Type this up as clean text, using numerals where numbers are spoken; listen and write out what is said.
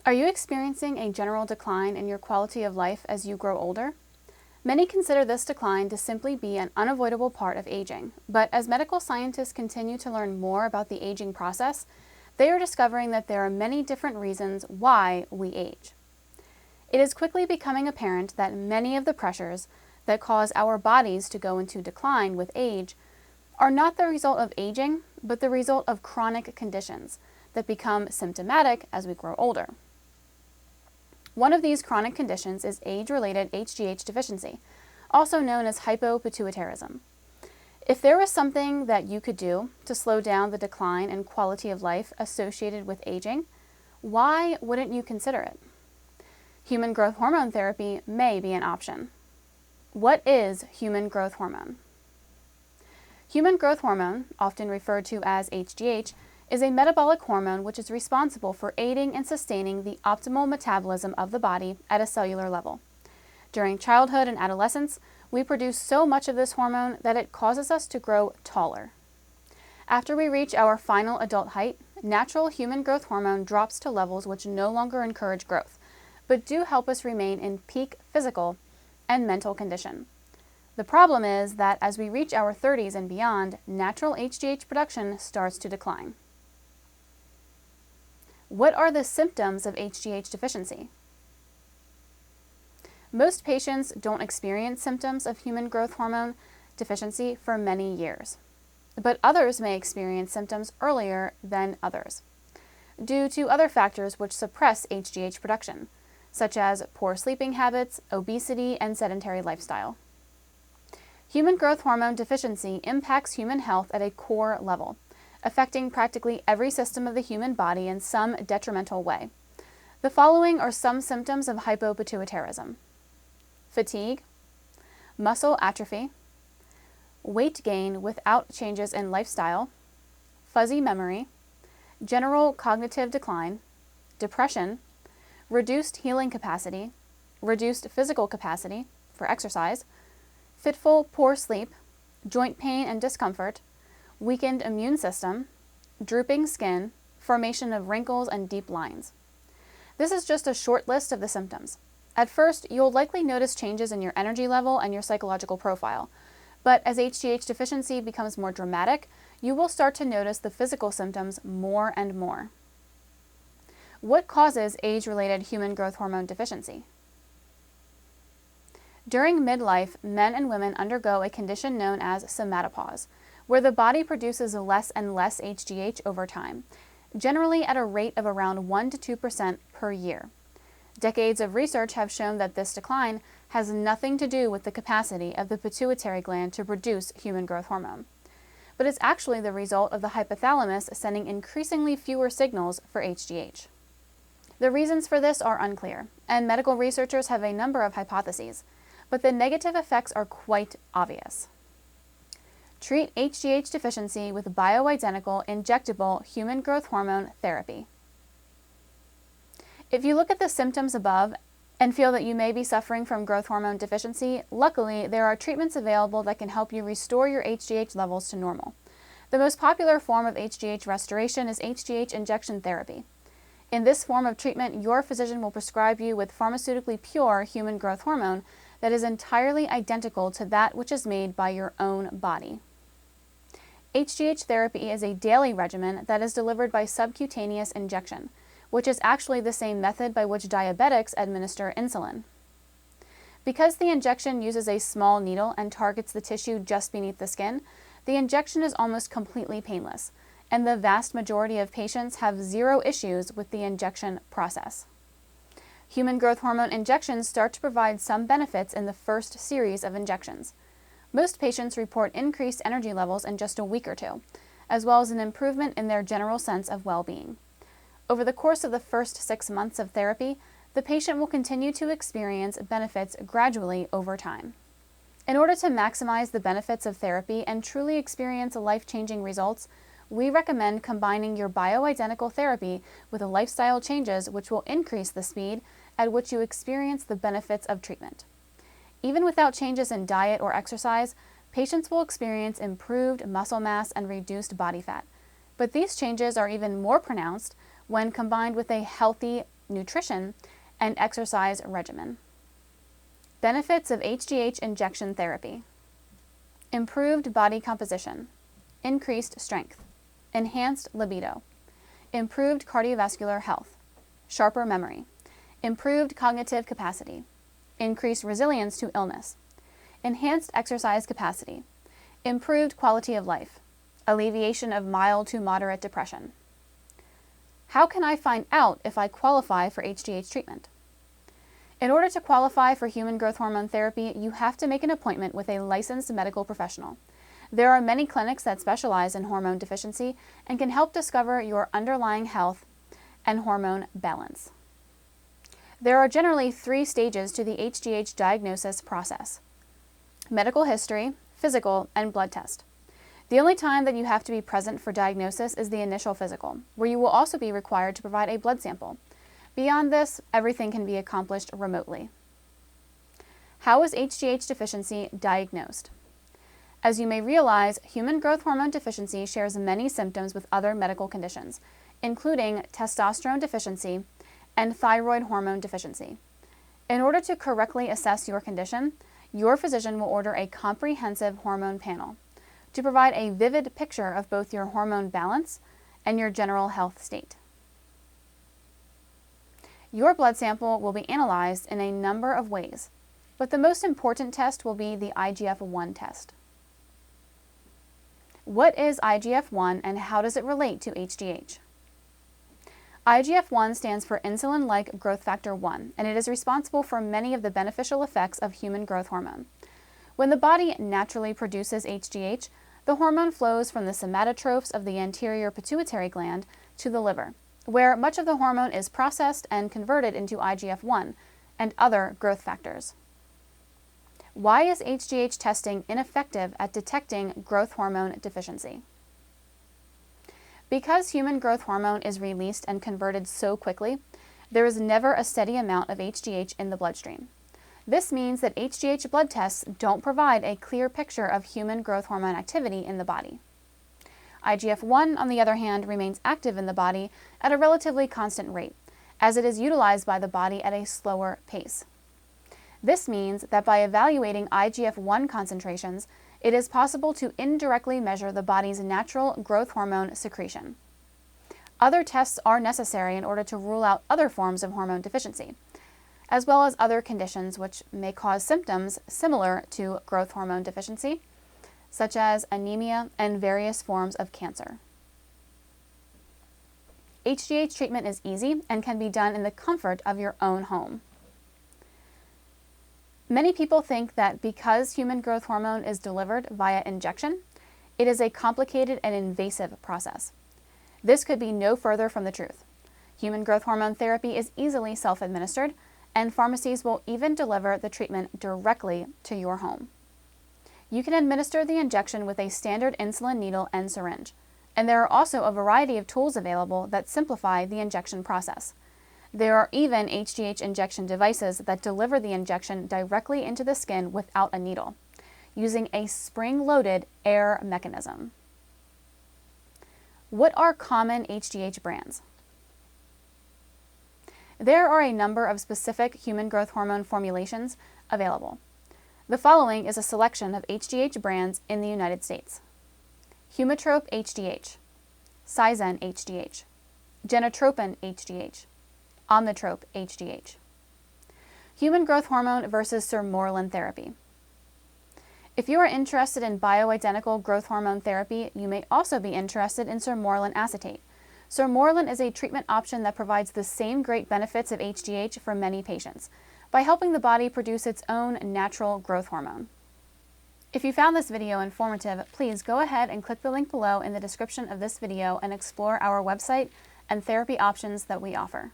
Are you experiencing a general decline in your quality of life as you grow older? Many consider this decline to simply be an unavoidable part of aging, but as medical scientists continue to learn more about the aging process, they are discovering that there are many different reasons why we age. It is quickly becoming apparent that many of the pressures that cause our bodies to go into decline with age are not the result of aging, but the result of chronic conditions that become symptomatic as we grow older. One of these chronic conditions is age-related HGH deficiency, also known as hypopituitarism. If there was something that you could do to slow down the decline in quality of life associated with aging, why wouldn't you consider it? Human growth hormone therapy may be an option. What is human growth hormone? Human growth hormone, often referred to as HGH, is a metabolic hormone which is responsible for aiding and sustaining the optimal metabolism of the body at a cellular level. During childhood and adolescence, we produce so much of this hormone that it causes us to grow taller. After we reach our final adult height, natural human growth hormone drops to levels which no longer encourage growth, but do help us remain in peak physical and mental condition. The problem is that as we reach our 30s and beyond, natural HGH production starts to decline. What are the symptoms of HGH deficiency? Most patients don't experience symptoms of human growth hormone deficiency for many years, but others may experience symptoms earlier than others, due to other factors which suppress HGH production, such as poor sleeping habits, obesity, and sedentary lifestyle. Human growth hormone deficiency impacts human health at a core level, affecting practically every system of the human body in some detrimental way. The following are some symptoms of hypopituitarism: fatigue, muscle atrophy, weight gain without changes in lifestyle, fuzzy memory, general cognitive decline, depression, reduced healing capacity, reduced physical capacity for exercise, fitful poor sleep, joint pain and discomfort, weakened immune system, drooping skin, formation of wrinkles and deep lines. This is just a short list of the symptoms. At first, you'll likely notice changes in your energy level and your psychological profile, but as HGH deficiency becomes more dramatic, you will start to notice the physical symptoms more and more. What causes age-related human growth hormone deficiency? During midlife, men and women undergo a condition known as somatopause, where the body produces less and less HGH over time, generally at a rate of around 1 to 2% per year. Decades of research have shown that this decline has nothing to do with the capacity of the pituitary gland to produce human growth hormone, but is actually the result of the hypothalamus sending increasingly fewer signals for HGH. The reasons for this are unclear, and medical researchers have a number of hypotheses, but the negative effects are quite obvious. Treat HGH deficiency with bioidentical injectable human growth hormone therapy. If you look at the symptoms above and feel that you may be suffering from growth hormone deficiency, luckily there are treatments available that can help you restore your HGH levels to normal. The most popular form of HGH restoration is HGH injection therapy. In this form of treatment, your physician will prescribe you with pharmaceutically pure human growth hormone that is entirely identical to that which is made by your own body. HGH therapy is a daily regimen that is delivered by subcutaneous injection, which is actually the same method by which diabetics administer insulin. Because the injection uses a small needle and targets the tissue just beneath the skin, the injection is almost completely painless, and the vast majority of patients have zero issues with the injection process. Human growth hormone injections start to provide some benefits in the first series of injections. Most patients report increased energy levels in just a week or two, as well as an improvement in their general sense of well-being. Over the course of the first 6 months of therapy, the patient will continue to experience benefits gradually over time. In order to maximize the benefits of therapy and truly experience life-changing results, we recommend combining your bioidentical therapy with lifestyle changes which will increase the speed at which you experience the benefits of treatment. Even without changes in diet or exercise, patients will experience improved muscle mass and reduced body fat. But these changes are even more pronounced when combined with a healthy nutrition, and exercise regimen. Benefits of HGH injection therapy: improved body composition, increased strength, enhanced libido, improved cardiovascular health, sharper memory, improved cognitive capacity, increased resilience to illness, enhanced exercise capacity, improved quality of life, alleviation of mild to moderate depression. How can I find out if I qualify for HGH treatment? In order to qualify for human growth hormone therapy, you have to make an appointment with a licensed medical professional. There are many clinics that specialize in hormone deficiency and can help discover your underlying health and hormone balance. There are generally 3 stages to the HGH diagnosis process: medical history, physical, and blood test. The only time that you have to be present for diagnosis is the initial physical, where you will also be required to provide a blood sample. Beyond this, everything can be accomplished remotely. How is HGH deficiency diagnosed? As you may realize, human growth hormone deficiency shares many symptoms with other medical conditions, including testosterone deficiency and thyroid hormone deficiency. In order to correctly assess your condition, your physician will order a comprehensive hormone panel to provide a vivid picture of both your hormone balance and your general health state. Your blood sample will be analyzed in a number of ways, but the most important test will be the IGF-1 test. What is IGF-1 and how does it relate to HGH? IGF-1 stands for insulin-like growth factor 1, and it is responsible for many of the beneficial effects of human growth hormone. When the body naturally produces HGH, the hormone flows from the somatotrophs of the anterior pituitary gland to the liver, where much of the hormone is processed and converted into IGF-1 and other growth factors. Why is HGH testing ineffective at detecting growth hormone deficiency? Because human growth hormone is released and converted so quickly, there is never a steady amount of HGH in the bloodstream. This means that HGH blood tests don't provide a clear picture of human growth hormone activity in the body. IGF-1, on the other hand, remains active in the body at a relatively constant rate, as it is utilized by the body at a slower pace. This means that by evaluating IGF-1 concentrations, it is possible to indirectly measure the body's natural growth hormone secretion. Other tests are necessary in order to rule out other forms of hormone deficiency, as well as other conditions which may cause symptoms similar to growth hormone deficiency, such as anemia and various forms of cancer. HGH treatment is easy and can be done in the comfort of your own home. Many people think that because human growth hormone is delivered via injection, it is a complicated and invasive process. This could be no further from the truth. Human growth hormone therapy is easily self-administered, and pharmacies will even deliver the treatment directly to your home. You can administer the injection with a standard insulin needle and syringe, and there are also a variety of tools available that simplify the injection process. There are even HGH injection devices that deliver the injection directly into the skin without a needle, using a spring-loaded air mechanism. What are common HGH brands? There are a number of specific human growth hormone formulations available. The following is a selection of HGH brands in the United States: Humatrope HGH, Cyzen HGH, Genotropin HGH, Omnitrope HGH. Human growth hormone versus Sermorelin therapy. If you are interested in bioidentical growth hormone therapy, you may also be interested in Sermorelin acetate. Sermorelin is a treatment option that provides the same great benefits of HGH for many patients by helping the body produce its own natural growth hormone. If you found this video informative, please go ahead and click the link below in the description of this video and explore our website and therapy options that we offer.